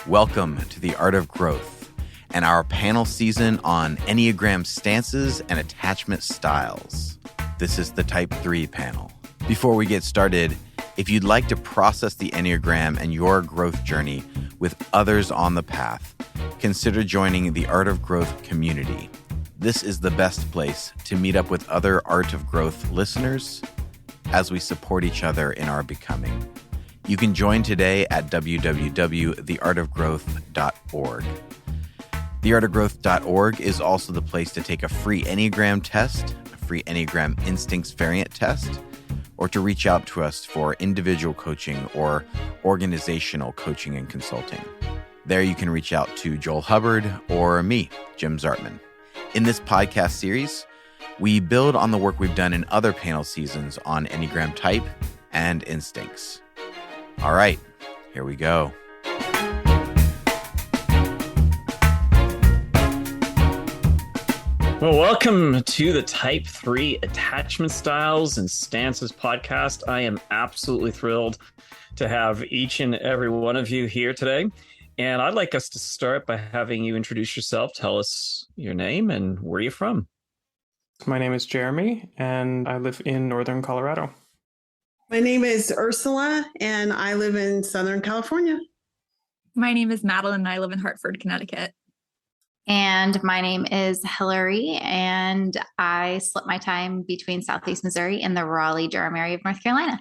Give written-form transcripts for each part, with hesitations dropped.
Welcome to the Art of Growth and our panel season on Enneagram stances and attachment styles. This is the Type 3 panel. Before we get started, if you'd like to process the Enneagram and your growth journey with others on the path, consider joining the Art of Growth community. This is the best place to meet up with other Art of Growth listeners as we support each other in our becoming. You can join today at www.theartofgrowth.org. Theartofgrowth.org is also the place to take a free Enneagram test, a free Enneagram Instincts variant test, or to reach out to us for individual coaching or organizational coaching and consulting. There you can reach out to Joel Hubbard or me, Jim Zartman. In this podcast series, we build on the work we've done in other panel seasons on Enneagram type and instincts. All right, here we go. Well, welcome to the Type 3 Attachment Styles and Stances podcast. I am absolutely thrilled to have each and every one of you here today. And I'd like us to start by having you introduce yourself. Tell us your name and where you're from. My name is Jeremy, and I live in Northern Colorado. My name is Ursula, and I live in Southern California. My name is Madeline, and I live in Hartford, Connecticut. And my name is Hillary, and I split my time between Southeast Missouri and the Raleigh-Durham area of North Carolina.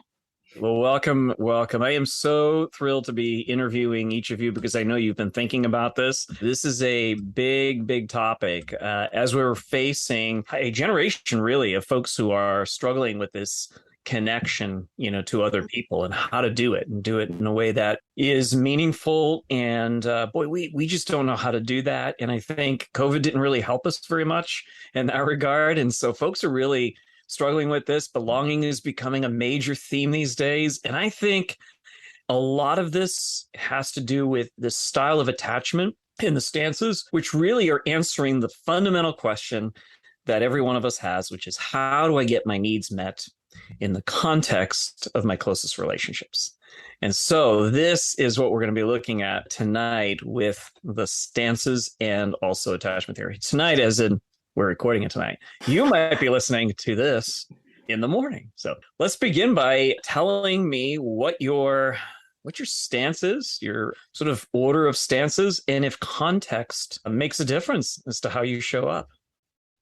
Well, welcome. I am so thrilled to be interviewing each of you because I know you've been thinking about this. This is a big topic as we're facing a generation, really, of folks who are struggling with this connection, to other people and how to do it and do it in a way that is meaningful. And we just don't know how to do that. And I think COVID didn't really help us very much in that regard. And so folks are really struggling with this. Belonging is becoming a major theme these days. And I think a lot of this has to do with the style of attachment and the stances, which really are answering the fundamental question that every one of us has, which is, how do I get my needs met in the context of my closest relationships? And so this is what we're going to be looking at tonight with the stances and also attachment theory. Tonight, as in we're recording it tonight, you might be listening to this in the morning. So let's begin by telling me what your stance is, your sort of order of stances, and if context makes a difference as to how you show up.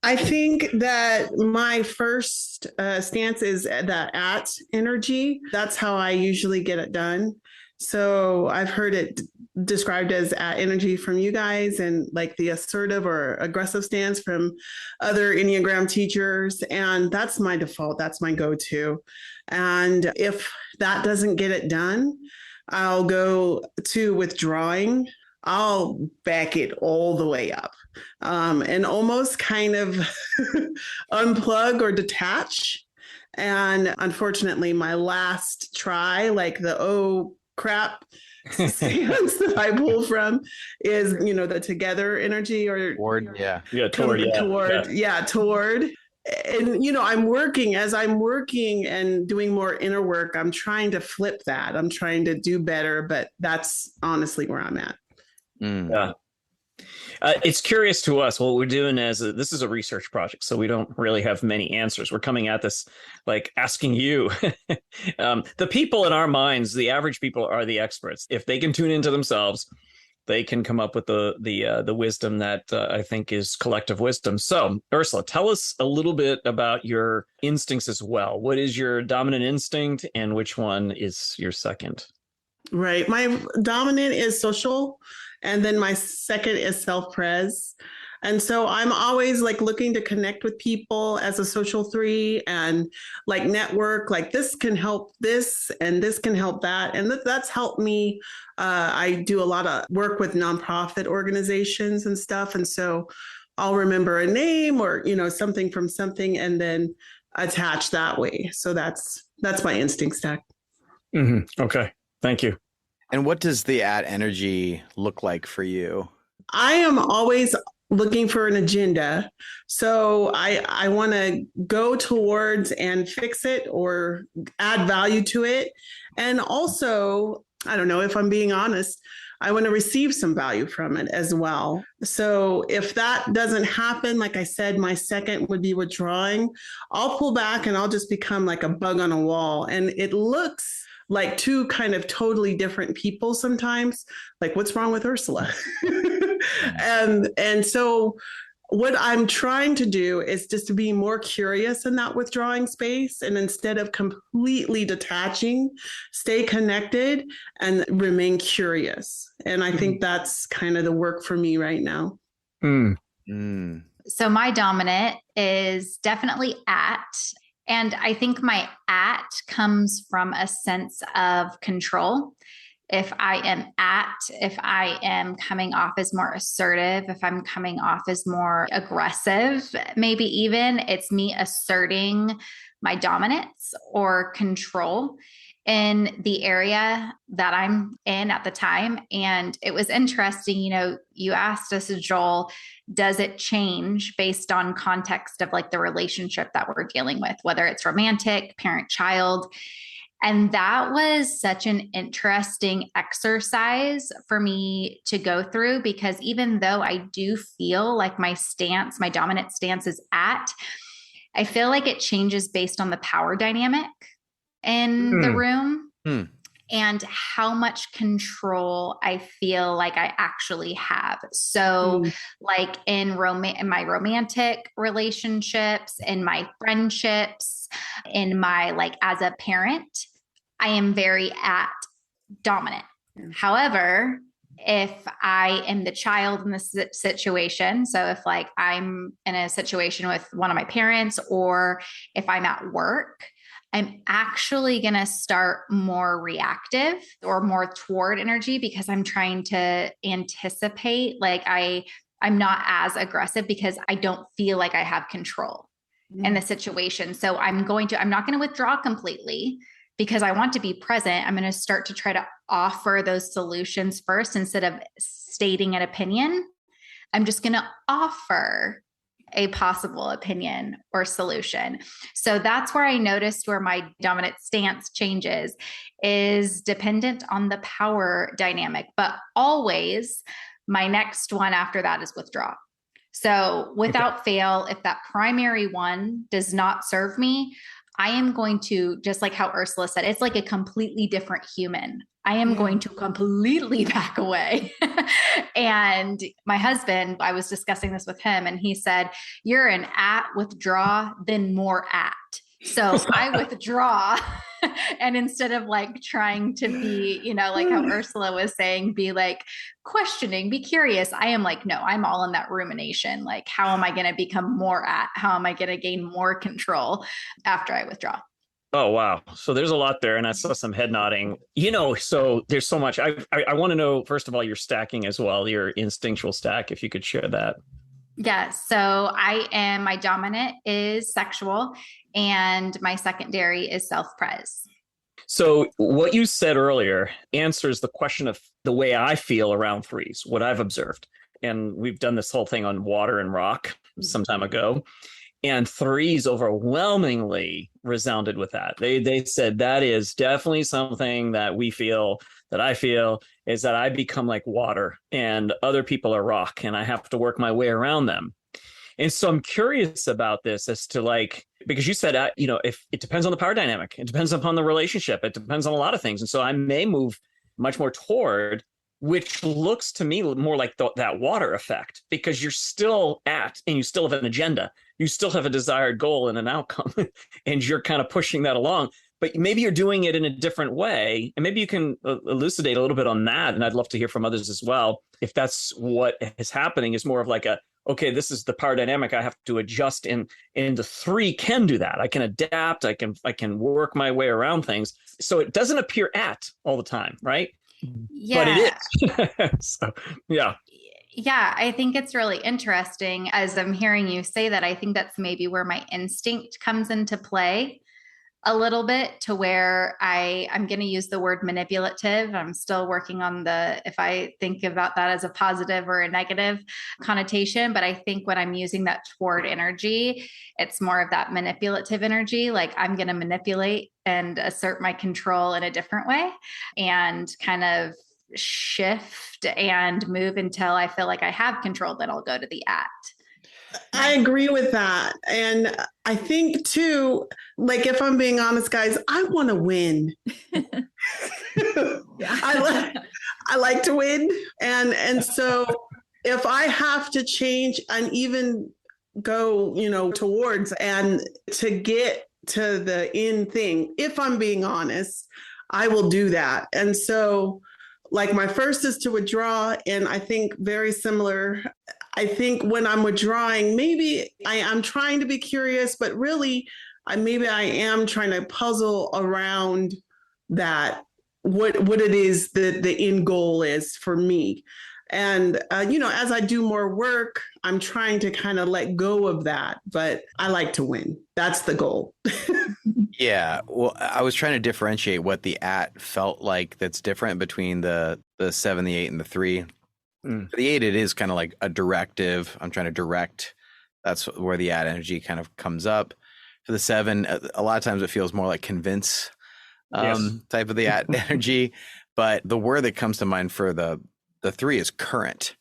I think that my first stance is the at energy. That's how I usually get it done. So I've heard it described as at energy from you guys, and like the assertive or aggressive stance from other Enneagram teachers. And that's my default. That's my go-to. And if that doesn't get it done, I'll go to withdrawing. I'll back it all the way up and almost kind of unplug or detach. And unfortunately, my last try, like the oh crap stance that I pull from is, the together energy or toward. Toward. And, I'm working and doing more inner work. I'm trying to flip that. I'm trying to do better, but that's honestly where I'm at. Yeah. It's curious to us. What we're doing this is a research project, so we don't really have many answers. We're coming at this like asking you. The people in our minds, the average people, are the experts. If they can tune into themselves, they can come up with the wisdom that I think is collective wisdom. So, Ursula, tell us a little bit about your instincts as well. What is your dominant instinct, and which one is your second? Right. My dominant is social. And then my second is self-pres. And so I'm always like looking to connect with people as a social 3 and like network, like this can help this and this can help that. And that's helped me. I do a lot of work with nonprofit organizations and stuff. And so I'll remember a name or, something from something and then attach that way. So that's my instinct stack. Mm-hmm. Okay. Thank you. And what does the at energy look like for you? I am always looking for an agenda. So I want to go towards and fix it or add value to it. And also, I don't know if I'm being honest, I want to receive some value from it as well. So if that doesn't happen, like I said, my second would be withdrawing. I'll pull back and I'll just become like a bug on a wall. And it looks like two kind of totally different people sometimes. Like, what's wrong with Ursula? and so what I'm trying to do is just to be more curious in that withdrawing space. And instead of completely detaching, stay connected and remain curious. And I think that's kind of the work for me right now. So my dominant is definitely at. And I think my at comes from a sense of control. If I am coming off as more assertive, if I'm coming off as more aggressive, maybe even it's me asserting my dominance or control in the area that I'm in at the time. And it was interesting, you asked us, Joel, does it change based on context of like the relationship that we're dealing with, whether it's romantic, parent-child? And that was such an interesting exercise for me to go through, because even though I do feel like my dominant stance is at, I feel like it changes based on the power dynamic in the room and how much control I feel like I actually have. So like in my romantic relationships, in my friendships, in my, like, as a parent, I am very at dominant. However, if I am the child in this situation, so if like I'm in a situation with one of my parents, or if I'm at work, I'm actually going to start more reactive or more toward energy, because I'm trying to anticipate, like I'm not as aggressive because I don't feel like I have control in the situation. So I'm not going to withdraw completely because I want to be present. I'm going to start to try to offer those solutions first instead of stating an opinion. I'm just going to offer a possible opinion or solution. So that's where I noticed where my dominant stance changes is dependent on the power dynamic, but always my next one after that is withdraw. So without fail, if that primary one does not serve me, I am going to, just like how Ursula said, it's like a completely different human. I am going to completely back away. And my husband, I was discussing this with him, and he said, you're an at withdraw, then more at. So I withdraw. And instead of like trying to be, like how Ursula was saying, be like questioning, be curious, I am like, no, I'm all in that rumination. Like, how am I going to become more at? How am I going to gain more control after I withdraw? Oh, wow. So there's a lot there. And I saw some head nodding, so there's so much. I want to know, first of all, your stacking as well, your instinctual stack, if you could share that. Yeah. So my dominant is sexual and my secondary is self-pres. So what you said earlier answers the question of the way I feel around threes, what I've observed. And we've done this whole thing on water and rock some time ago. And threes overwhelmingly resounded with that. They said that is definitely something that I feel is that I become like water and other people are rock and I have to work my way around them. And so I'm curious about this as to like, because you said, if it depends on the power dynamic, it depends upon the relationship, it depends on a lot of things. And so I may move much more toward, which looks to me more like that water effect, because you're still at, and you still have an agenda. You still have a desired goal and an outcome, and you're kind of pushing that along. But maybe you're doing it in a different way. And maybe you can elucidate a little bit on that. And I'd love to hear from others as well. If that's what is happening, is more of like okay, this is the power dynamic I have to adjust in. And the three can do that. I can adapt. I can work my way around things. So it doesn't appear at all the time, right? Yeah. But it is. So, yeah. Yeah, I think it's really interesting as I'm hearing you say that. I think that's maybe where my instinct comes into play a little bit, to where I'm going to use the word manipulative. I'm still working on if I think about that as a positive or a negative connotation, but I think when I'm using that toward energy, it's more of that manipulative energy. Like I'm going to manipulate and assert my control in a different way and kind of shift and move until I feel like I have control, then I'll go to the at. I agree with that. And I think too, like if I'm being honest, guys, I want to win. I like to win. And so if I have to change and even go, towards and to get to the end thing, if I'm being honest, I will do that. And so like my first is to withdraw. And I think very similar. I think when I'm withdrawing, maybe I'm trying to be curious, but really, maybe I am trying to puzzle around that, what it is that the end goal is for me. And, as I do more work, I'm trying to kind of let go of that, but I like to win. That's the goal. Yeah. Well, I was trying to differentiate what the at felt like that's different between the 7, the 8, and the 3. For the 8, it is kind of like a directive. I'm trying to direct. That's where the at energy kind of comes up. For the 7, a lot of times it feels more like convince type of the at energy. But the word that comes to mind for the 3 is current.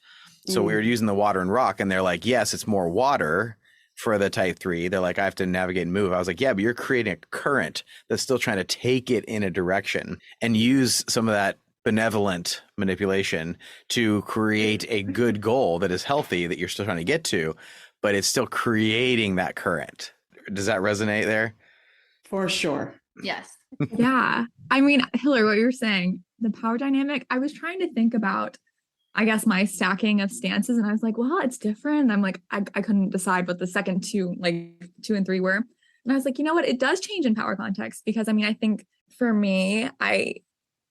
So we were using the water and rock, and they're like, yes, it's more water for the type 3. They're like, I have to navigate and move. I was like, yeah, but you're creating a current that's still trying to take it in a direction and use some of that benevolent manipulation to create a good goal that is healthy that you're still trying to get to, but it's still creating that current. Does that resonate there? For sure. Yes. Yeah. I mean, Hillary, what you're saying, the power dynamic, I was trying to think about, I guess, my stacking of stances. And I was like, well, it's different. I'm like, I couldn't decide what the second 2, like 2 and 3 were. And I was like, you know what? It does change in power context because, I think for me,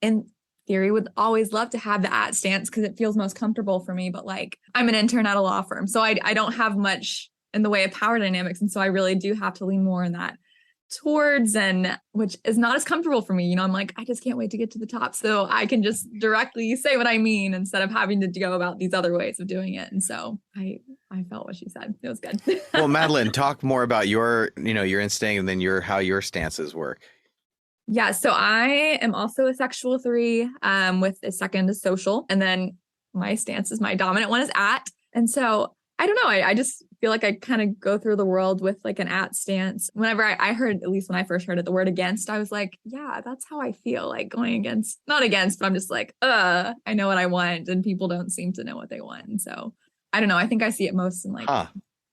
in theory would always love to have the at stance because it feels most comfortable for me. But like, I'm an intern at a law firm, so I don't have much in the way of power dynamics. And so I really do have to lean more in that towards, and which is not as comfortable for me. I'm like, I just can't wait to get to the top so I can just directly say what I mean instead of having to go about these other ways of doing it. And so I felt what she said. It was good. Well, Madeline, talk more about your instinct and then how your stances work. Yeah, so I am also a sexual 3 with a second is social. And then my stance is my dominant one is at. And so I don't know. I just feel like I kind of go through the world with like an at stance. Whenever I heard, at least when I first heard it, the word against, I was like, yeah, that's how I feel, like going against, not against, but I'm just like, I know what I want and people don't seem to know what they want. And so I don't know. I think I see it most in like,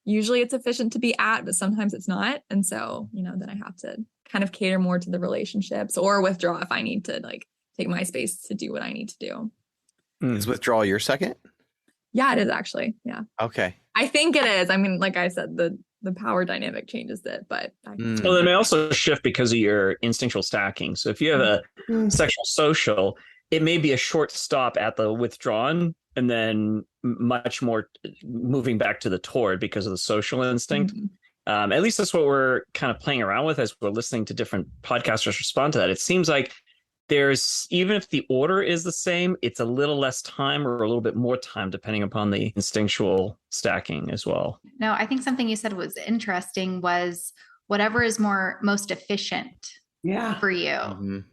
usually it's efficient to be at, but sometimes it's not. And so, then I have to kind of cater more to the relationships or withdraw if I need to like take my space to do what I need to do. Is withdrawal your second? Yeah, it is actually. Yeah. Okay. I think it is. I mean, like I said, the power dynamic changes it, but Well, it may also shift because of your instinctual stacking. So if you have a sexual social, it may be a short stop at the withdrawn and then much more moving back to the toward because of the social instinct. At least that's what we're kind of playing around with as we're listening to different podcasters respond to that. It seems like there's, even if the order is the same, it's a little less time or a little bit more time depending upon the instinctual stacking as well. No, I think something you said was interesting was whatever is most efficient for you.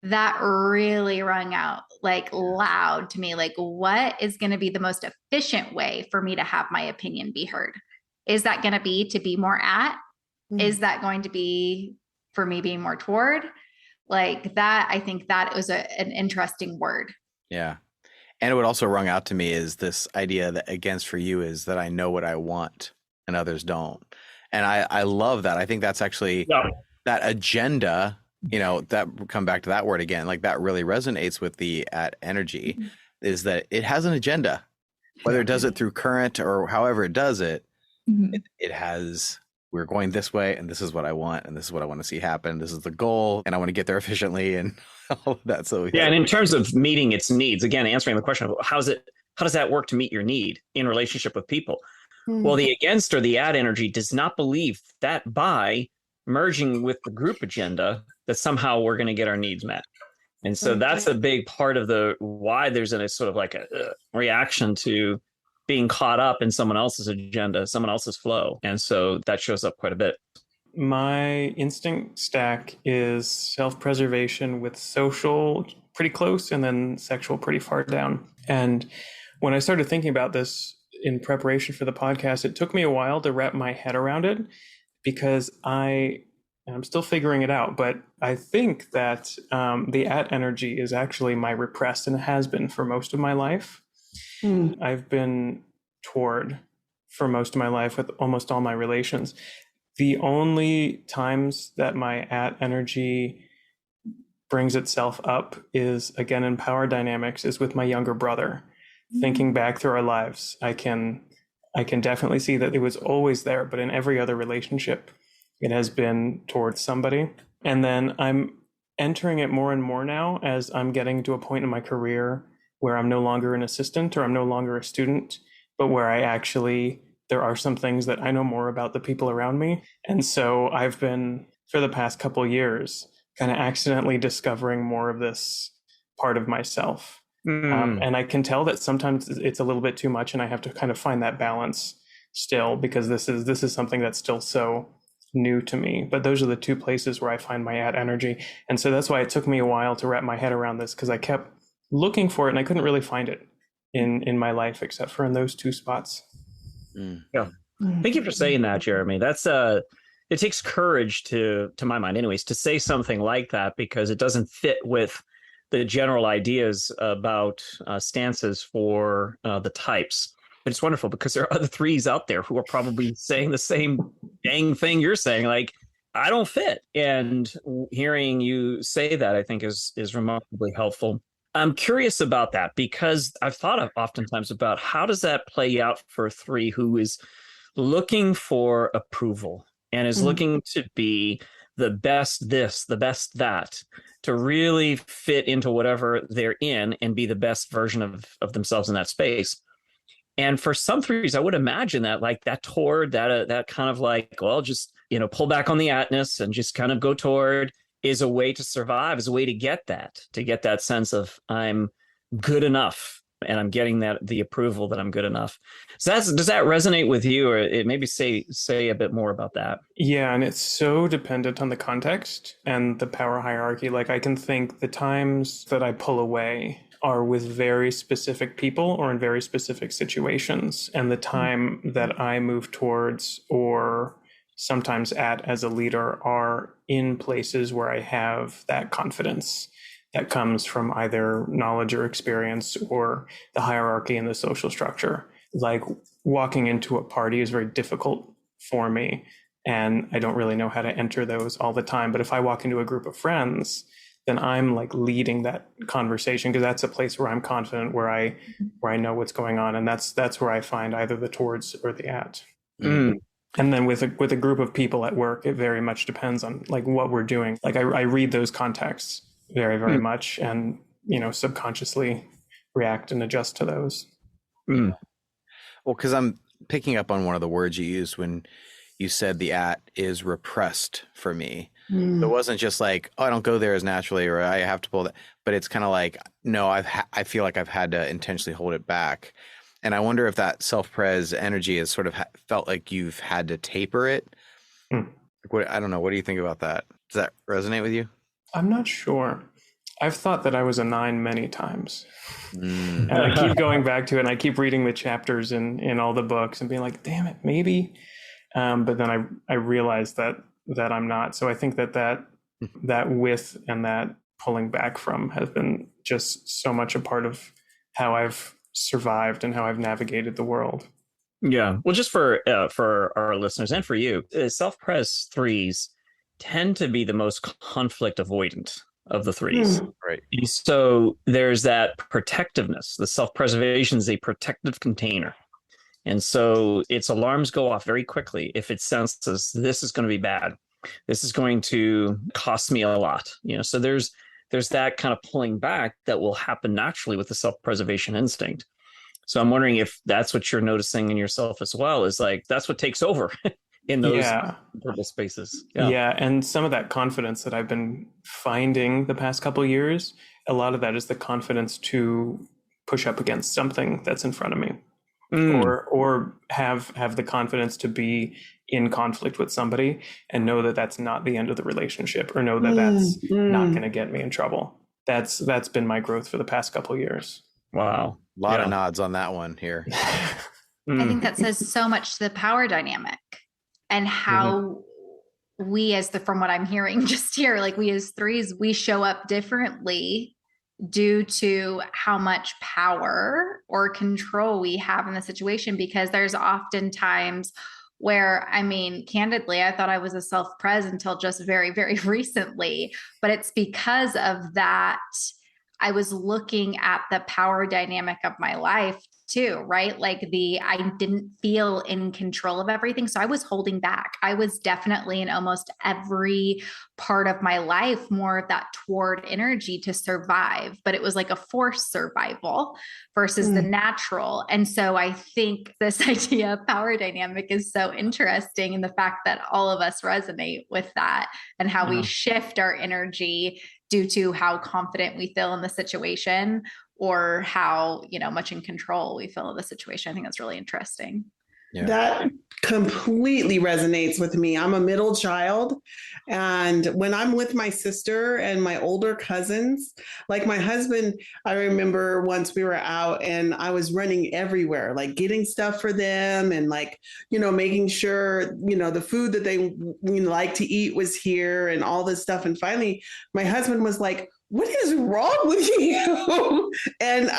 That really rung out like loud to me. Like, what is going to be the most efficient way for me to have my opinion be heard? Is that going to be more at? Is that going to be for me being more toward? Like that, I think that was an interesting word. Yeah. And what also rung out to me is this idea that against for you is that I know what I want and others don't. And I love that. I think that's actually that agenda, that come back to that word again, like that really resonates with the at energy is that it has an agenda, whether it does it through current or however it does it, it has, we're going this way and this is what I want and this is what I want to see happen. This is the goal and I want to get there efficiently and all of that. So and in terms of meeting its needs, again, answering the question of how does that work to meet your need in relationship with people? Well, the against or the at energy does not believe that by merging with the group agenda that somehow we're going to get our needs met. And so that's a big part of the why there's a sort of like a reaction to being caught up in someone else's agenda, someone else's flow. And so that shows up quite a bit. My instinct stack is self-preservation with social pretty close, and then sexual pretty far down. And when I started thinking about this in preparation for the podcast, it took me a while to wrap my head around it, because I'm still figuring it out, but I think that the at energy is actually my repressed, and it has been for most of my life. I've been toward for most of my life with almost all my relations. The only times that my at energy brings itself up is, again, in power dynamics, is with my younger brother. Thinking back through our lives, I can definitely see that it was always there, but in every other relationship, it has been towards somebody. And then I'm entering it more and more now as I'm getting to a point in my career where I'm no longer an assistant, or I'm no longer a student, but where there are some things that I know more about the people around me. And so I've been, for the past couple of years, kind of accidentally discovering more of this part of myself. And I can tell that sometimes it's a little bit too much, and I have to kind of find that balance still, because this is something that's still so new to me. But those are the two places where I find my at energy. And so that's why it took me a while to wrap my head around this, because I kept looking for it and I couldn't really find it in my life, except for in those two spots. Yeah. Thank you for saying that, Jeremy. That's it takes courage to my mind anyways, to say something like that, because it doesn't fit with the general ideas about stances for the types. But it's wonderful, because there are other threes out there who are probably saying the same dang thing you're saying, like, I don't fit. And hearing you say that, I think is remarkably helpful. I'm curious about that, because I've thought of oftentimes about how does that play out for a three who is looking for approval and is looking to be the best this, the best that, to really fit into whatever they're in and be the best version of themselves in that space. And for some threes, I would imagine that like that toward that kind of like, well, just, pull back on the atness and just kind of go toward is a way to survive, is a way to get that sense of I'm good enough, and I'm getting the approval that I'm good enough. So does that resonate with you, or it maybe say a bit more about that? Yeah, and it's so dependent on the context and the power hierarchy. Like, I can think the times that I pull away are with very specific people or in very specific situations, and the time that I move towards or sometimes as a leader are in places where I have that confidence that comes from either knowledge or experience or the hierarchy and the social structure. Like, walking into a party is very difficult for me, and I don't really know how to enter those all the time. But if I walk into a group of friends, then I'm like leading that conversation, because that's a place where I'm confident, where I know what's going on. And that's where I find either the towards or the at. And then with a group of people at work, it very much depends on like what we're doing. Like, I read those contexts very, very much, and, subconsciously react and adjust to those. Well, because I'm picking up on one of the words you used when you said the at is repressed for me. It wasn't just like, oh, I don't go there as naturally, or I have to pull that, but it's kind of like, no, I feel like I've had to intentionally hold it back. And I wonder if that self-pres energy has sort of felt like you've had to taper it. I don't know. What do you think about that? Does that resonate with you? I'm not sure. I've thought that I was a 9 many times. And I keep going back to it, and I keep reading the chapters in all the books and being like, damn it, maybe. But then I realized that I'm not. So I think that width and that pulling back from has been just so much a part of how I've survived and how I've navigated the world. Yeah. Well, just for our listeners and for you, self-pres threes tend to be the most conflict avoidant of the threes. Right. So there's that protectiveness. The self-preservation is a protective container. And so its alarms go off very quickly if it senses this is going to be bad. This is going to cost me a lot. So there's that kind of pulling back that will happen naturally with the self-preservation instinct. So I'm wondering if that's what you're noticing in yourself as well, is like that's what takes over in those purple spaces. Yeah. And some of that confidence that I've been finding the past couple of years, a lot of that is the confidence to push up against something that's in front of me. Or have the confidence to be in conflict with somebody and know that that's not the end of the relationship, or know that that's not going to get me in trouble. that's been my growth for the past couple of years. Wow. A lot of nods on that one here. I think that says so much to the power dynamic and how we from what I'm hearing just here, like we as threes, we show up differently due to how much power or control we have in the situation, because there's often times where, I mean, candidly, I thought I was a self-pres until just very, very recently, but it's because of that. I was looking at the power dynamic of my life too, right? Like I didn't feel in control of everything. So I was holding back. I was definitely in almost every part of my life, more of that toward energy to survive, but it was like a forced survival versus the natural. And so I think this idea of power dynamic is so interesting, in the fact that all of us resonate with that and how we shift our energy due to how confident we feel in the situation, or how, much in control we feel of the situation. I think that's really interesting. Yeah. That completely resonates with me. I'm a middle child. And when I'm with my sister and my older cousins, like my husband, I remember once we were out and I was running everywhere, like getting stuff for them and making sure, the food that they like to eat was here and all this stuff. And finally, my husband was like, "What is wrong with you?" And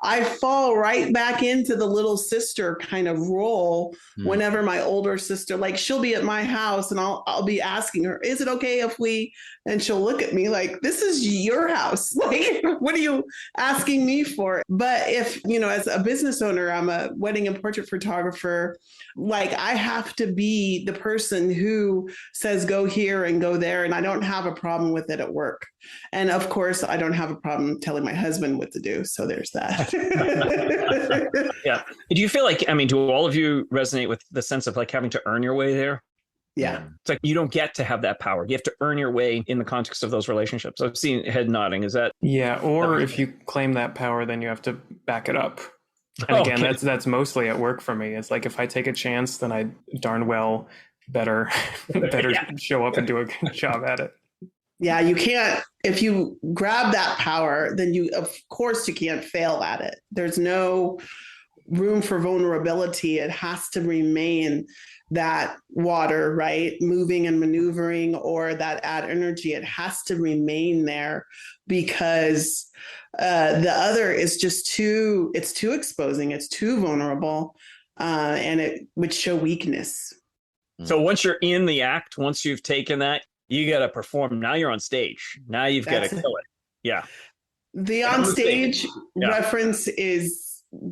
I fall right back into the little sister kind of role whenever my older sister, like she'll be at my house and I'll be asking her, "Is it okay if we," and she'll look at me like, "This is your house. Like, what are you asking me for?" But if, as a business owner, I'm a wedding and portrait photographer, like I have to be the person who says, go here and go there. And I don't have a problem with it at work. And of course, I don't have a problem telling my husband what to do. So there's that. Yeah. Do you feel like, do all of you resonate with the sense of like having to earn your way there? Yeah. It's like you don't get to have that power. You have to earn your way in the context of those relationships. I've seen head nodding. Is that? Yeah. Or if you claim that power, then you have to back it up. And again, that's mostly at work for me. It's like, if I take a chance, then I darn well better show up and do a good job at it. Yeah, you can't, if you grab that power, then of course you can't fail at it. There's no room for vulnerability. It has to remain that water, right? Moving and maneuvering, or that add energy. It has to remain there, because the other is just it's too exposing. It's too vulnerable, and it would show weakness. So once you're in the act, once you've taken that, you got to perform. Now you're on stage. Now you've got to kill it. Yeah. The on stage reference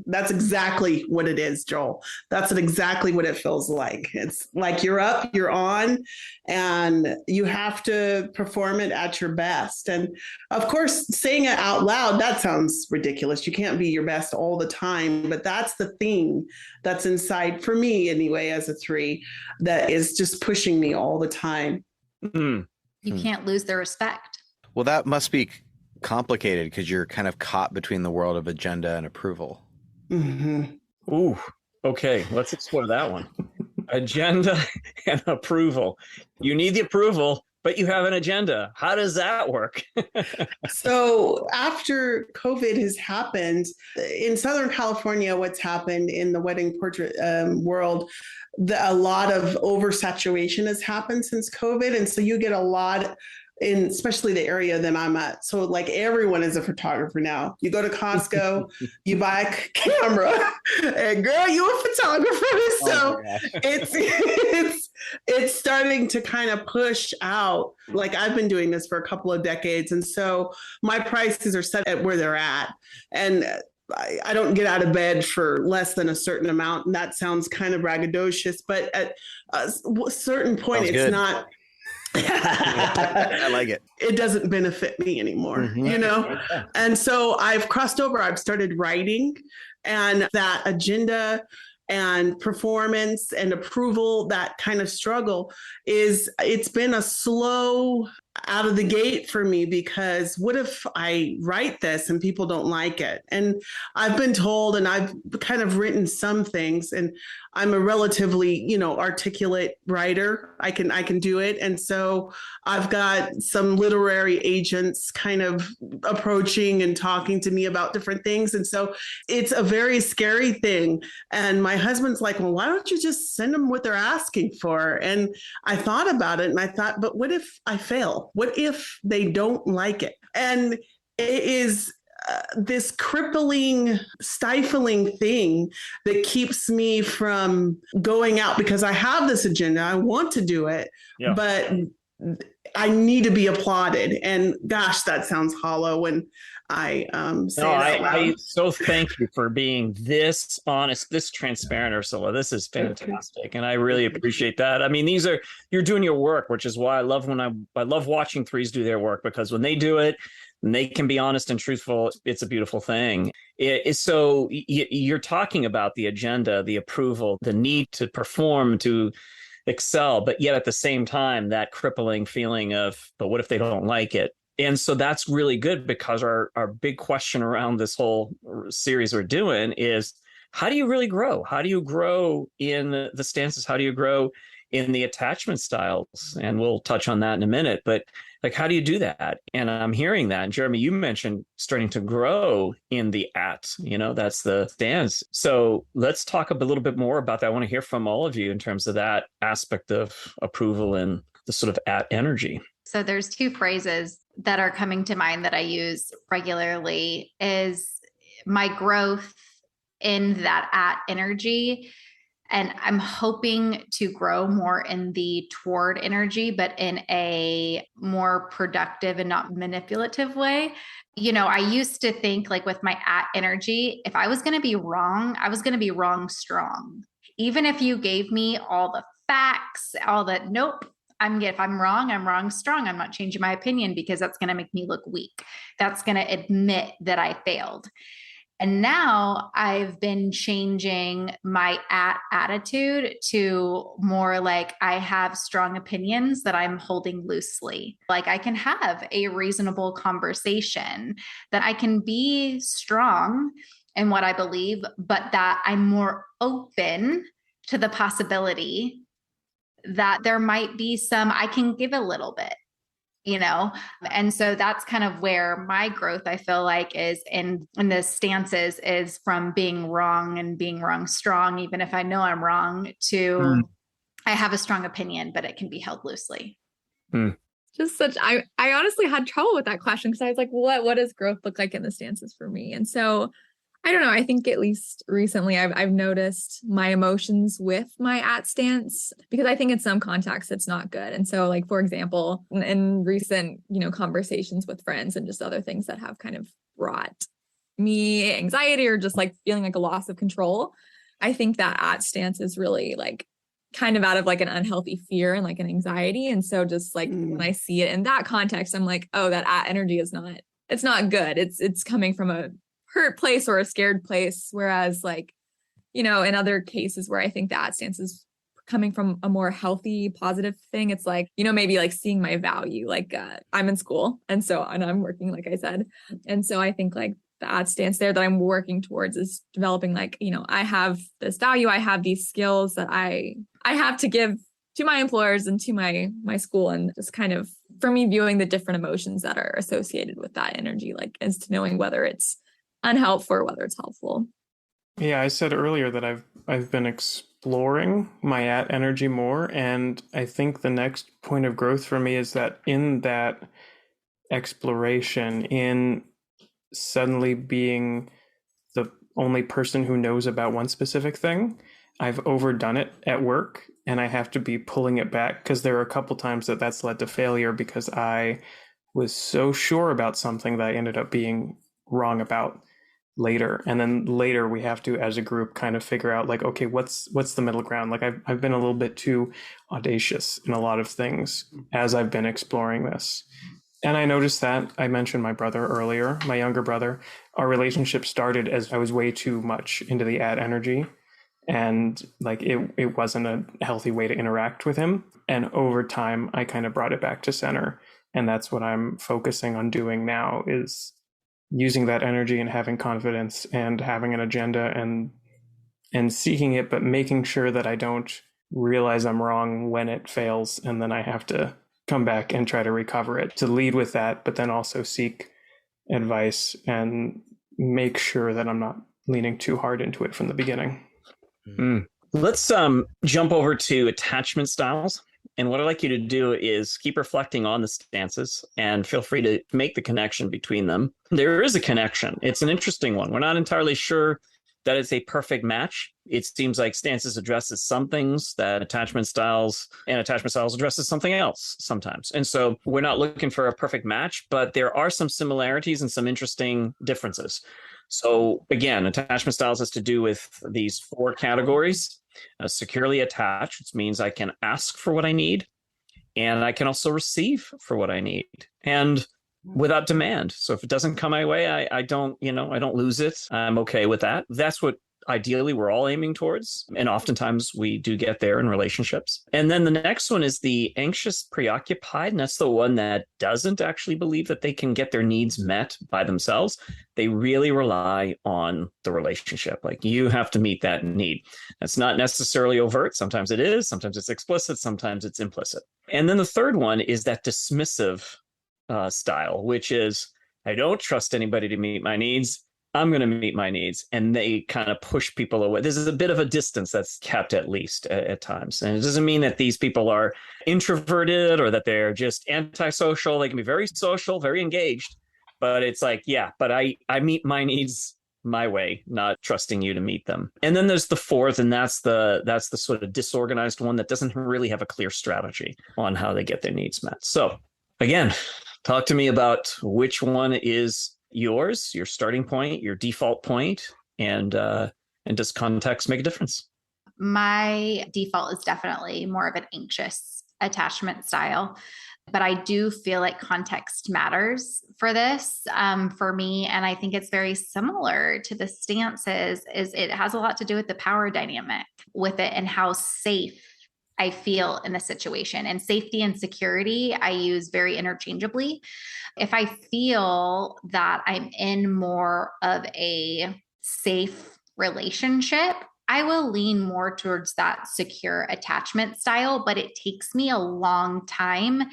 that's exactly what it is, Joel. That's exactly what it feels like. It's like you're up, you're on, and you have to perform it at your best. And of course, saying it out loud, that sounds ridiculous. You can't be your best all the time, but that's the thing that's inside, for me anyway, as a 3, that is just pushing me all the time. You can't lose their respect. Well, that must be complicated because you're kind of caught between the world of agenda and approval. Mm-hmm. Ooh, okay. Let's explore that one. Agenda and approval. You need the approval, but you have an agenda. How does that work? So after COVID has happened in Southern California, what's happened in the wedding portrait world, a lot of oversaturation has happened since COVID. And so you get a lot in, especially the area that I'm at. So like everyone is a photographer now. You go to Costco, you buy a camera, and girl, you a photographer. So it's starting to kind of push out. Like I've been doing this for a couple of decades. And so my prices are set at where they're at. And I don't get out of bed for less than a certain amount. And that sounds kind of braggadocious, but at a certain point, Sounds it's good. not. I like it. It doesn't benefit me anymore, And so I've crossed over. I've started writing, and that agenda and performance and approval, that kind of struggle it's been a slow, out of the gate for me, because what if I write this and people don't like it? And I've been told, and I've kind of written some things, and I'm a relatively, articulate writer. I can do it. And so I've got some literary agents kind of approaching and talking to me about different things. And so it's a very scary thing. And my husband's like, well, why don't you just send them what they're asking for? And I thought about it, and I thought, but what if I fail? What if they don't like it? And it is this crippling, stifling thing that keeps me from going out, because I have this agenda. I want to do it, but I need to be applauded. And gosh, that sounds hollow when I say it out loud. I so thank you for being this honest, this transparent, Ursula. This is fantastic, and I really appreciate that. I mean, you're doing your work, which is why I love I love watching threes do their work, because when they do it, and they can be honest and truthful, it's a beautiful thing. So you're talking about the agenda, the approval, the need to perform, to excel, but yet at the same time, that crippling feeling of, but what if they don't like it? And so that's really good, because our big question around this whole series we're doing is, how do you really grow? How do you grow in the stances? How do you grow in the attachment styles? And we'll touch on that in a minute, but like, how do you do that? And I'm hearing that. And Jeremy, you mentioned starting to grow in the that's the stance. So let's talk a little bit more about that. I want to hear from all of you in terms of that aspect of approval and the sort of at energy. So there's two phrases that are coming to mind that I use regularly: is my growth in that at energy. And I'm hoping to grow more in the toward energy, but in a more productive and not manipulative way. I used to think, like, with my at energy, if I was going to be wrong, I was going to be wrong strong. Even if you gave me all the facts, all that, nope. If I'm wrong, I'm wrong strong. I'm not changing my opinion, because that's going to make me look weak. That's going to admit that I failed. And now I've been changing my attitude to more like, I have strong opinions that I'm holding loosely. Like, I can have a reasonable conversation, that I can be strong in what I believe, but that I'm more open to the possibility that there might be I can give a little bit. And so that's kind of where my growth, I feel like, is in the stances, is from being wrong and being wrong strong, even if I know I'm wrong, to I have a strong opinion, but it can be held loosely. I honestly had trouble with that question, because I was like, what does growth look like in the stances for me? And so I don't know. I think at least recently I've noticed my emotions with my at stance, because I think in some contexts it's not good. And so, like, for example, in recent, conversations with friends and just other things that have kind of brought me anxiety or just like feeling like a loss of control, I think that at stance is really like kind of out of like an unhealthy fear and like an anxiety. And so just like when I see it in that context, I'm like, oh, that at energy it's not good. It's coming from a hurt place or a scared place. Whereas like, in other cases where I think that stance is coming from a more healthy, positive thing, it's like, maybe like seeing my value, like I'm in school. And I'm working, like I said. And so I think like that stance there that I'm working towards is developing like, I have this value, I have these skills that I have to give to my employers and to my school, and just kind of for me viewing the different emotions that are associated with that energy, like as to knowing whether it's unhelpful or whether it's helpful. Yeah, I said earlier that I've been exploring my at energy more, and I think the next point of growth for me is that in that exploration, in suddenly being the only person who knows about one specific thing, I've overdone it at work, and I have to be pulling it back, because there are a couple times that's led to failure, because I was so sure about something that I ended up being wrong about later. And then later we have to, as a group, kind of figure out like, okay, what's the middle ground? Like I've been a little bit too audacious in a lot of things as I've been exploring this. And I noticed that I mentioned my brother earlier, my younger brother. Our relationship started as I was way too much into the ad energy, and like it wasn't a healthy way to interact with him. And over time, I kind of brought it back to center. And that's what I'm focusing on doing now, is using that energy and having confidence and having an agenda and seeking it, but making sure that I don't realize I'm wrong when it fails, and then I have to come back and try to recover it. To lead with that, but then also seek advice and make sure that I'm not leaning too hard into it from the beginning. Let's jump over to attachment styles. And what I'd like you to do is keep reflecting on the stances and feel free to make the connection between them. There is a connection. It's an interesting one. We're not entirely sure that it's a perfect match. It seems like stances addresses some things that attachment styles addresses something else sometimes. And so we're not looking for a perfect match, but there are some similarities and some interesting differences. So again, attachment styles has to do with these 4 categories. Securely attached, which means I can ask for what I need, and I can also receive for what I need, and without demand. So if it doesn't come my way, I don't lose it. I'm okay with that. That's what ideally we're all aiming towards. And oftentimes we do get there in relationships. And then the next one is the anxious preoccupied. And that's the one that doesn't actually believe that they can get their needs met by themselves. They really rely on the relationship. Like, you have to meet that need. That's not necessarily overt. Sometimes it is. Sometimes it's explicit. Sometimes it's implicit. And then the third one is that dismissive style, which is, I don't trust anybody to meet my needs. I'm going to meet my needs. And they kind of push people away. This is a bit of a distance that's kept, at least at times. And it doesn't mean that these people are introverted or that they're just antisocial. They can be very social, very engaged. But it's like, yeah, but I meet my needs my way, not trusting you to meet them. And then there's the fourth, and that's the sort of disorganized one that doesn't really have a clear strategy on how they get their needs met. So again, talk to me about which one is yours, your starting point, your default point, and does context make a difference? My default is definitely more of an anxious attachment style, but I do feel like context matters for this, for me. And I think it's very similar to the stances. Is it has a lot to do with the power dynamic with it and how safe I feel in the situation. And safety and security, I use very interchangeably. If I feel that I'm in more of a safe relationship, I will lean more towards that secure attachment style, but it takes me a long time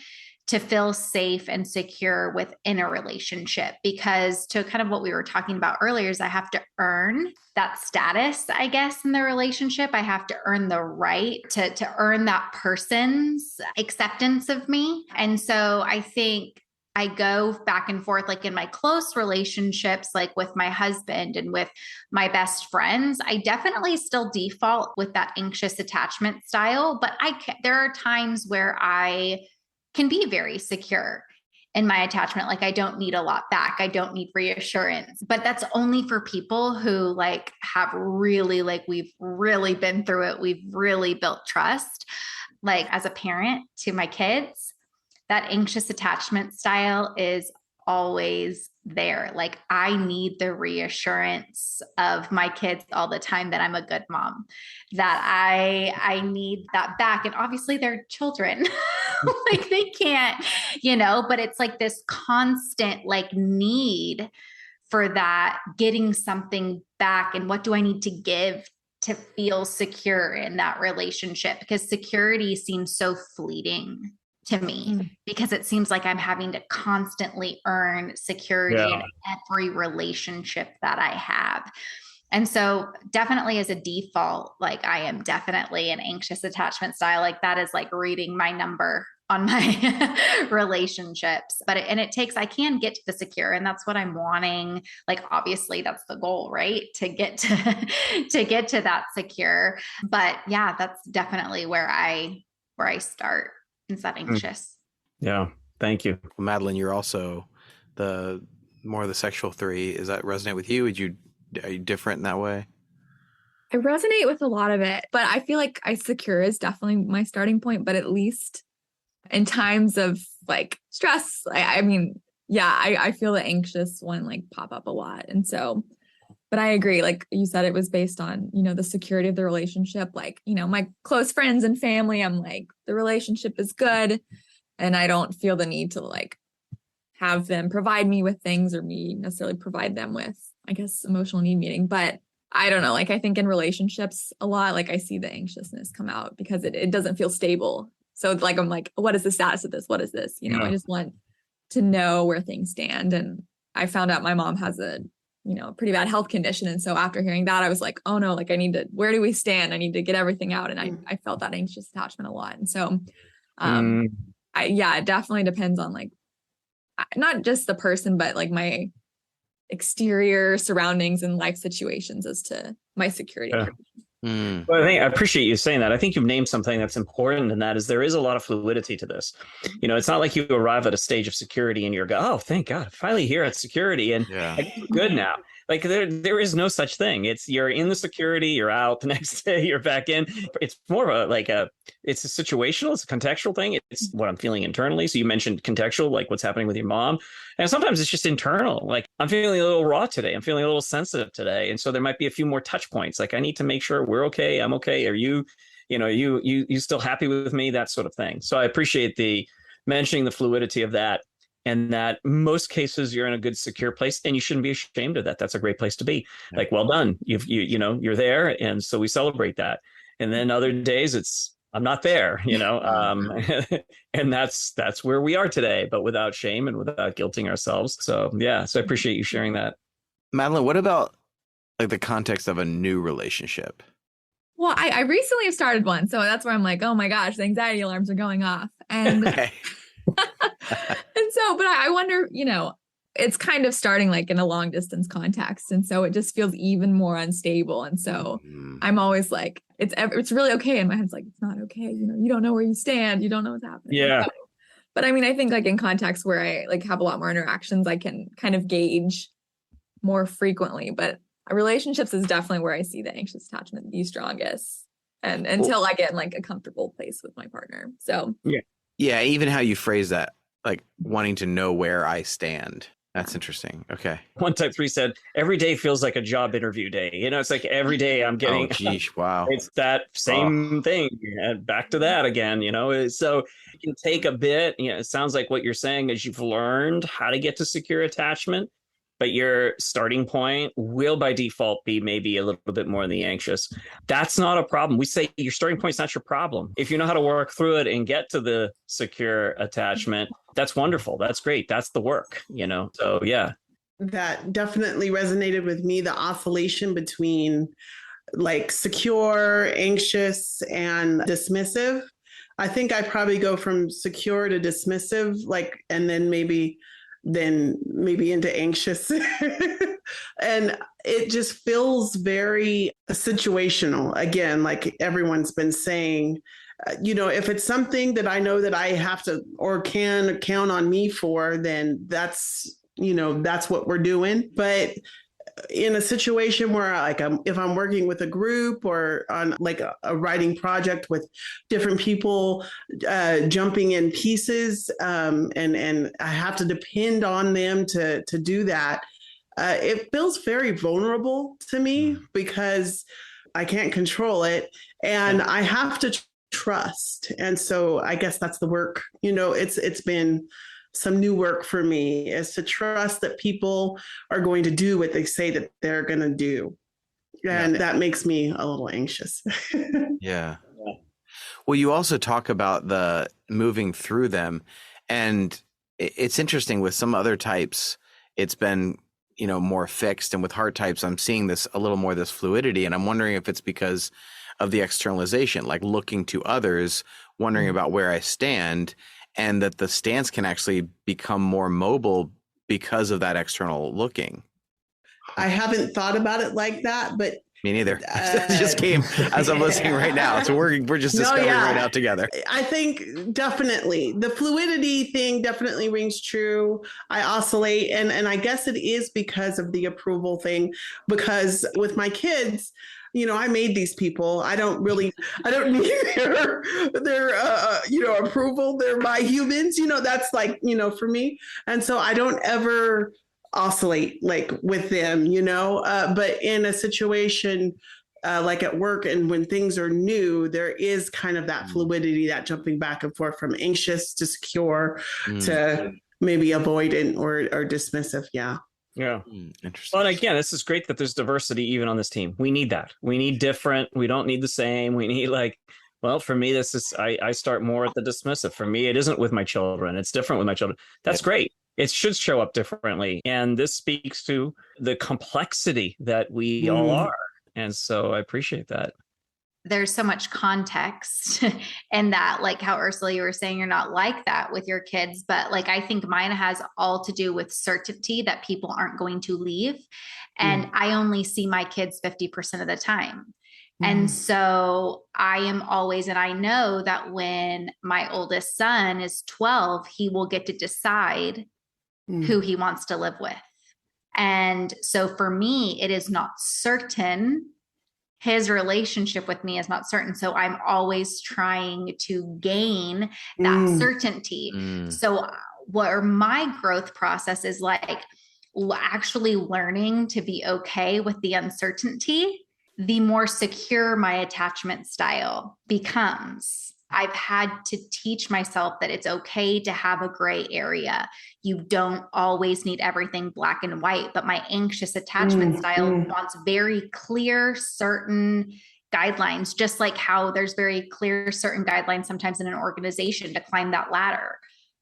to feel safe and secure within a relationship, because to kind of what we were talking about earlier is I have to earn that status, I guess, in the relationship. I have to earn the right to earn that person's acceptance of me. And so I think I go back and forth, like in my close relationships, like with my husband and with my best friends, I definitely still default with that anxious attachment style, but there are times where I can be very secure in my attachment. Like, I don't need a lot back. I don't need reassurance, but that's only for people who like have really, like, we've really been through it. We've really built trust. Like, as a parent to my kids, that anxious attachment style is always there. Like, I need the reassurance of my kids all the time that I'm a good mom, that I need that back. And obviously they're children. Like, they can't, but it's like this constant like need for that, getting something back. And what do I need to give to feel secure in that relationship? Because security seems so fleeting to me, because it seems like I'm having to constantly earn security in every relationship that I have. And so definitely as a default, like, I am definitely an anxious attachment style. Like, that is like reading my number on my relationships. But I can get to the secure, and that's what I'm wanting. Like, obviously that's the goal, right? To get to that secure. But yeah, that's definitely where I start. Is that anxious? Yeah. Thank you. Well, Madeline, you're also more of the sexual 3. Does that resonate with you? Are you different in that way? I resonate with a lot of it, but I feel like secure is definitely my starting point. But at least in times of like stress, I feel the anxious one like pop up a lot. And so, but I agree, like you said, it was based on, the security of the relationship. Like, my close friends and family, I'm like, the relationship is good. And I don't feel the need to like have them provide me with things or me necessarily provide them with, I guess, emotional need meeting. But I don't know, like I think in relationships a lot, like I see the anxiousness come out because it doesn't feel stable. So like, I'm like, what is the status of this? What is this? You know, I just want to know where things stand. And I found out my mom has a, you know, pretty bad health condition. And so after hearing that, I was like, oh no, like I need to, where do we stand? I need to get everything out. And I felt that anxious attachment a lot. And so, it definitely depends on like, not just the person, but like my exterior surroundings and life situations as to my security. Yeah. Well, I appreciate you saying that. I think you've named something that's important, and that is there is a lot of fluidity to this. You know, it's not like you arrive at a stage of security and you're oh, thank God, finally here at security, and I'm good now. Like there is no such thing. It's you're in the security, you're out the next day, you're back in. It's more of it's a situational, it's a contextual thing. It's what I'm feeling internally. So you mentioned contextual, like what's happening with your mom. And sometimes it's just internal. Like I'm feeling a little raw today. I'm feeling a little sensitive today. And so there might be a few more touch points. Like I need to make sure we're okay. I'm okay. Are you still happy with me? That sort of thing. So I appreciate the mentioning the fluidity of that. And that most cases you're in a good, secure place, and you shouldn't be ashamed of that. That's a great place to be. Yeah. Like, well done. You're there, and so we celebrate that. And then other days, I'm not there. And that's where we are today, but without shame and without guilting ourselves. So so I appreciate you sharing that. Madeline, what about like the context of a new relationship? Well, I recently have started one, so that's where I'm like, oh my gosh, the anxiety alarms are going off, and. Okay. And so, but I wonder, it's kind of starting like in a long distance context. And so it just feels even more unstable. And so I'm always like, it's really okay. And my head's like, it's not okay. You don't know where you stand. You don't know what's happening. Yeah. But I mean, I think like in contexts where I like have a lot more interactions, I can kind of gauge more frequently. But relationships is definitely where I see the anxious attachment the strongest. And until I get in like a comfortable place with my partner. So yeah, even how you phrase that, like wanting to know where I stand. That's interesting. Okay. One type 3 said, every day feels like a job interview day. It's like every day I'm getting, wow. It's that same thing. And back to that again, so it can take a bit. It sounds like what you're saying is you've learned how to get to secure attachment, but your starting point will by default be maybe a little bit more in the anxious. That's not a problem. We say your starting point's not your problem. If you know how to work through it and get to the secure attachment, that's wonderful. That's great. That's the work, So yeah. That definitely resonated with me, the oscillation between like secure, anxious, and dismissive. I think I probably go from secure to dismissive, and then maybe into anxious. And it just feels very situational. Again, like everyone's been saying, if it's something that I know that I have to or can count on me for, then that's what we're doing. But in a situation where if I'm working with a group or on like a writing project with different people jumping in pieces and I have to depend on them to do that, it feels very vulnerable to me because I can't control it and I have to trust. And so I guess that's the work. It's been some new work for me, is to trust that people are going to do what they say that they're going to do. And that makes me a little anxious. Yeah. Well, you also talk about the moving through them. And it's interesting with some other types, it's been, more fixed. And with heart types, I'm seeing this a little more, this fluidity. And I'm wondering if it's because of the externalization, like looking to others, wondering about where I stand, and that the stance can actually become more mobile because of that external looking. I haven't thought about it like that, but me neither. It just came as I'm listening right now. So we're just discovering right now together. I think definitely the fluidity thing definitely rings true. I oscillate, and I guess it is because of the approval thing. Because with my kids, I made these people. I don't need their approval. They're my humans. That's like, for me. And so I don't ever oscillate like with them, but in a situation like at work and when things are new, there is kind of that fluidity, that jumping back and forth from anxious to secure to maybe avoidant or dismissive. Yeah. Yeah. Interesting. Well, and again, this is great that there's diversity even on this team. We need that. We need different. We don't need the same. We need well, for me, this is, I start more at the dismissive. For me, it isn't with my children. It's different with my children. That's great. It should show up differently. And this speaks to the complexity that we all are. And so I appreciate that. There's so much context in that, like how Ursula, you were saying, you're not like that with your kids, but like, I think mine has all to do with certainty that people aren't going to leave. And I only see my kids 50% of the time. And so I am always, and I know that when my oldest son is 12, he will get to decide who he wants to live with. And so for me, it is not certain. His relationship with me is not certain. So I'm always trying to gain that certainty. So where my growth process is like actually learning to be okay with the uncertainty, the more secure my attachment style becomes. I've had to teach myself that it's okay to have a gray area. You don't always need everything black and white, but my anxious attachment style wants very clear, certain guidelines, just like how there's very clear, certain guidelines sometimes in an organization to climb that ladder,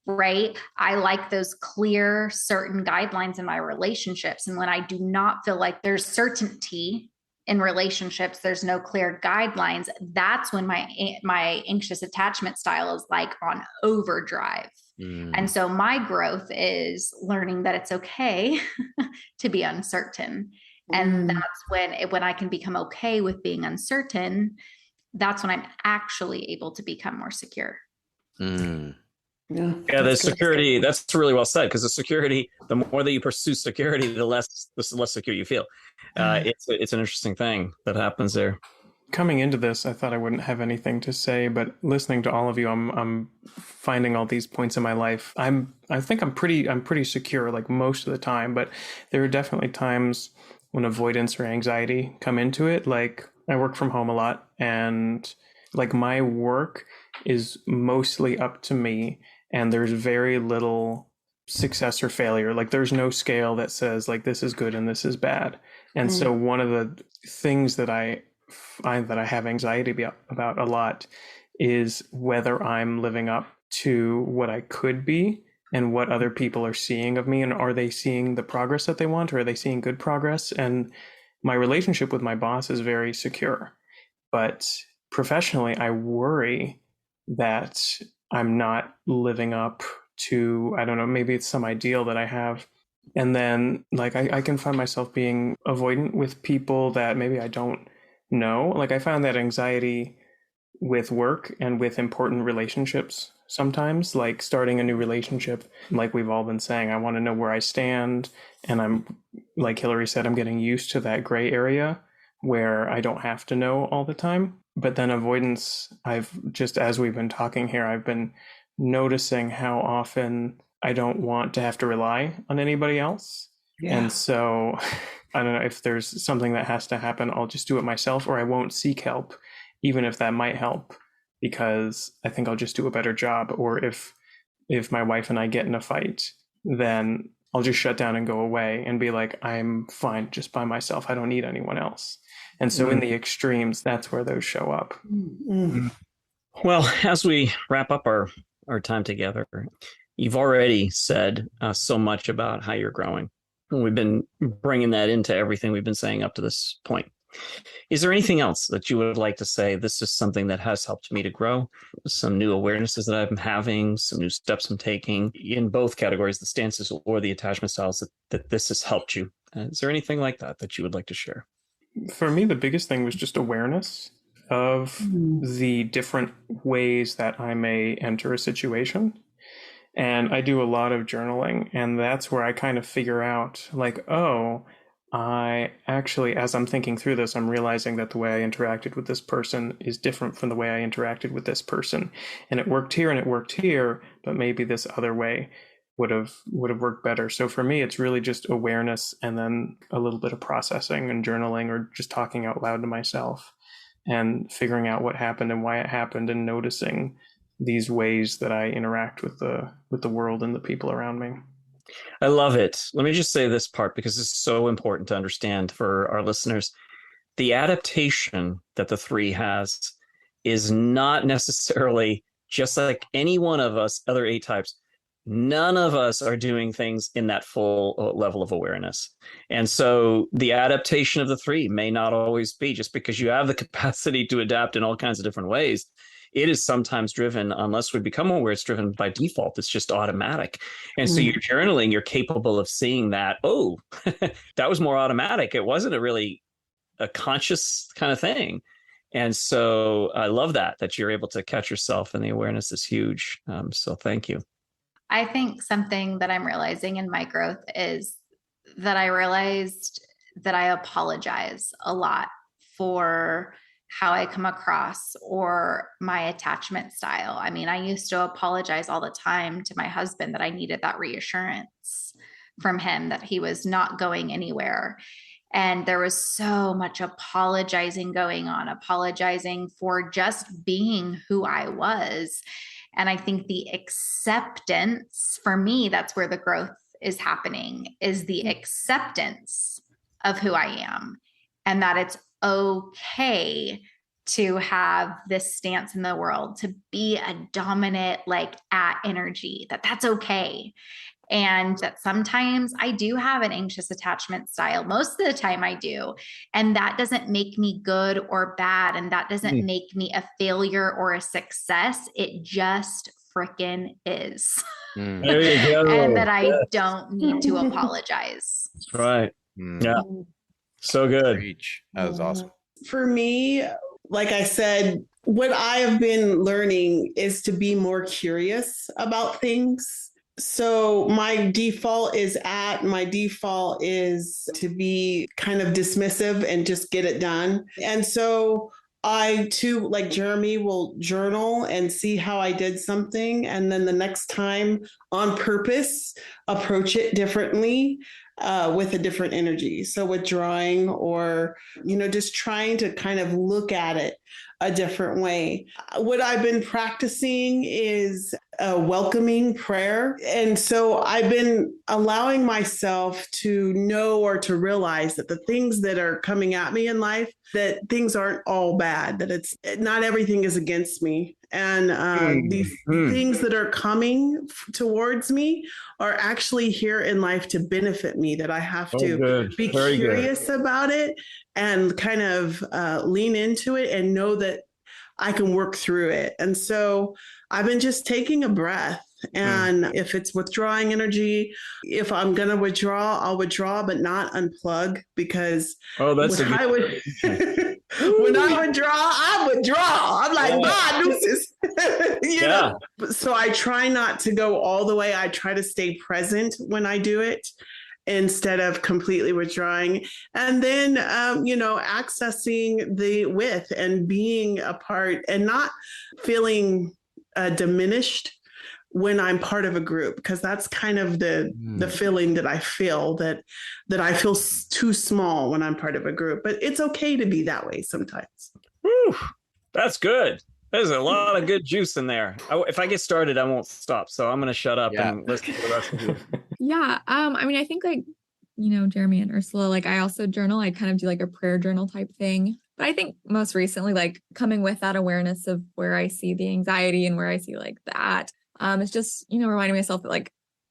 right? I like those clear, certain guidelines in my relationships. And when I do not feel like there's certainty in relationships, there's no clear guidelines, that's when my anxious attachment style is like on overdrive. And so my growth is learning that it's okay to be uncertain. And that's when I can become okay with being uncertain, that's when I'm actually able to become more secure. Yeah, the security, that's really well said, because the security, the more that you pursue security, the less secure you feel. It's an interesting thing that happens there. Coming into this, I thought I wouldn't have anything to say, but listening to all of you, I'm finding all these points in my life. I think I'm pretty secure, like most of the time, but there are definitely times when avoidance or anxiety come into it. Like I work from home a lot, and like my work is mostly up to me, and there's very little success or failure. Like there's no scale that says like this is good and this is bad. And so one of the things that I find that I have anxiety about a lot is whether I'm living up to what I could be and what other people are seeing of me, and are they seeing the progress that they want, or are they seeing good progress? And my relationship with my boss is very secure, but professionally I worry that I'm not living up to, I don't know, maybe it's some ideal that I have. And then like I can find myself being avoidant with people that maybe I don't know. Like I found that anxiety with work and with important relationships sometimes, like starting a new relationship, like we've all been saying, I want to know where I stand. And I'm, like Hillary said, I'm getting used to that gray area where I don't have to know all the time. But then avoidance, I've just, as we've been talking here, I've been noticing how often I don't want to have to rely on anybody else. Yeah. And so I don't know, if there's something that has to happen, I'll just do it myself, or I won't seek help, even if that might help, because I think I'll just do a better job. Or if my wife and I get in a fight, then I'll just shut down and go away and be like, I'm fine just by myself. I don't need anyone else. And so in the extremes, that's where those show up. Well, as we wrap up our time together, you've already said so much about how you're growing. And we've been bringing that into everything we've been saying up to this point. Is there anything else that you would like to say? This is something that has helped me to grow, some new awarenesses that I'm having, some new steps I'm taking in both categories, the stances or the attachment styles, that this has helped you. Is there anything like that you would like to share? For me, the biggest thing was just awareness of the different ways that I may enter a situation. And I do a lot of journaling, and that's where I kind of figure out like, oh, I actually, as I'm thinking through this, I'm realizing that the way I interacted with this person is different from the way I interacted with this person. And it worked here and it worked here, but maybe this other way would have worked better. So for me, it's really just awareness and then a little bit of processing and journaling or just talking out loud to myself and figuring out what happened and why it happened and noticing these ways that I interact with the world and the people around me. I love it. Let me just say this part because it's so important to understand for our listeners. The adaptation that the 3 has is not necessarily just like any one of us, other A types. None of us are doing things in that full level of awareness. And so the adaptation of the 3 may not always be just because you have the capacity to adapt in all kinds of different ways. It is sometimes driven, unless we become aware, it's driven by default. It's just automatic. And so you're journaling, you're capable of seeing that, oh, that was more automatic. It wasn't a conscious kind of thing. And so I love that you're able to catch yourself, and the awareness is huge. So thank you. I think something that I'm realizing in my growth is that I realized that I apologize a lot for how I come across or my attachment style. I mean, I used to apologize all the time to my husband that I needed that reassurance from him that he was not going anywhere. And there was so much apologizing going on, apologizing for just being who I was. And I think the acceptance, for me, that's where the growth is happening, is the acceptance of who I am, and that it's okay to have this stance in the world, to be a dominant, like at energy, that's okay. And that sometimes I do have an anxious attachment style. Most of the time I do. And that doesn't make me good or bad. And that doesn't make me a failure or a success. It just frickin' is. There you go. And that I don't need to apologize. That's right. Yeah. So good. Preach. That was awesome. For me, like I said, what I have been learning is to be more curious about things. So my default is to be kind of dismissive and just get it done. And so I too, like Jeremy, will journal and see how I did something. And then the next time on purpose, approach it differently with a different energy. So with drawing or, just trying to kind of look at it a different way. What I've been practicing is a welcoming prayer. And so I've been allowing myself to know or to realize that the things that are coming at me in life, that things aren't all bad, that it's not everything is against me. And these things that are coming towards me are actually here in life to benefit me, that I have to be curious about it and kind of lean into it and know that I can work through it. And so I've been just taking a breath. And if it's withdrawing energy, if I'm going to withdraw, I'll withdraw, but not unplug, because when I withdraw, I'm like, bye, deuces. you know? So I try not to go all the way. I try to stay present when I do it, instead of completely withdrawing. And then, accessing the with and being a part and not feeling diminished when I'm part of a group, because that's kind of the feeling that I feel, that I feel too small when I'm part of a group. But it's okay to be that way sometimes. Whew, that's good. There's a lot of good juice in there. If I get started, I won't stop. So I'm going to shut up and listen to the rest of you. Yeah. I think Jeremy and Ursula, I also journal. I kind of do a prayer journal type thing. But I think most recently, coming with that awareness of where I see the anxiety and where I see that, it's just, reminding myself that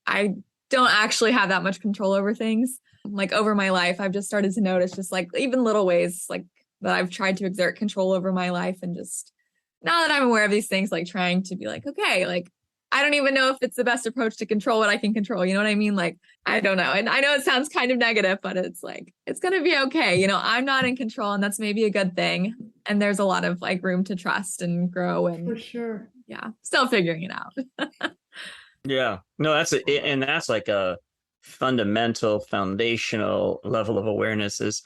I don't actually have that much control over things. Over my life, I've just started to notice just even little ways that I've tried to exert control over my life, and just now that I'm aware of these things, trying to be okay, I don't even know if it's the best approach to control what I can control. You know what I mean? I don't know. And I know it sounds kind of negative, but it's it's going to be okay. I'm not in control, and that's maybe a good thing. And there's a lot of room to trust and grow. And for sure. Yeah. Still figuring it out. Yeah. No, that's a fundamental, foundational level of awareness, is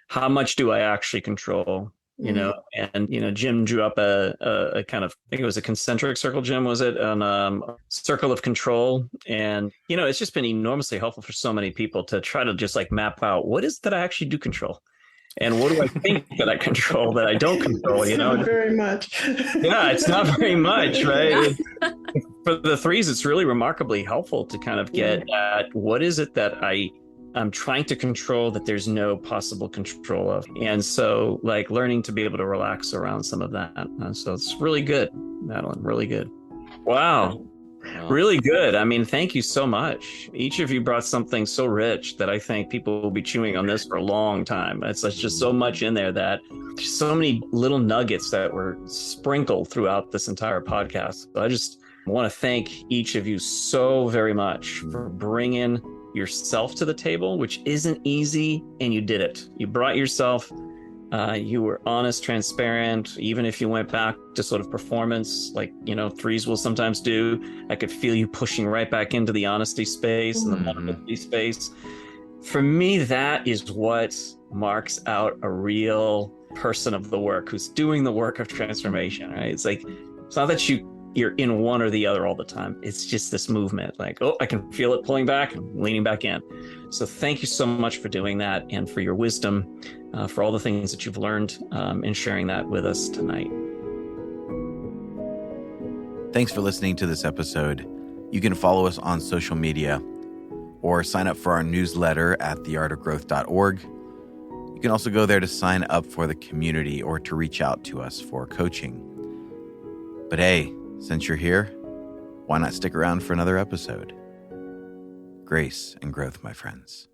how much do I actually control? and Jim drew up a kind of, I think it was a concentric circle, Jim, was it? On circle of control. And, it's just been enormously helpful for so many people to try to just like map out what is that I actually do control. And what do I think that I control that I don't control? It's not very much. Yeah, it's not very much, right? For the threes, it's really remarkably helpful to kind of get at what is it that I'm trying to control that there's no possible control of. And so like learning to be able to relax around some of that. So it's really good, Madeline, really good. Wow. Really good. I mean, thank you so much. Each of you brought something so rich that I think people will be chewing on this for a long time. It's just so much in there that there's so many little nuggets that were sprinkled throughout this entire podcast. I just want to thank each of you so very much for bringing yourself to the table, which isn't easy, and you did it. You brought yourself. You were honest, transparent. Even if you went back to sort of performance, like, threes will sometimes do, I could feel you pushing right back into the honesty space and the vulnerability space. For me, that is what marks out a real person of the work who's doing the work of transformation, right? It's like, it's not that you're in one or the other all the time. It's just this movement, like, oh, I can feel it pulling back and leaning back in. So thank you so much for doing that and for your wisdom, for all the things that you've learned and sharing that with us tonight. Thanks for listening to this episode. You can follow us on social media or sign up for our newsletter at theartofgrowth.org. You can also go there to sign up for the community or to reach out to us for coaching. But hey, since you're here, why not stick around for another episode? Grace and growth, my friends.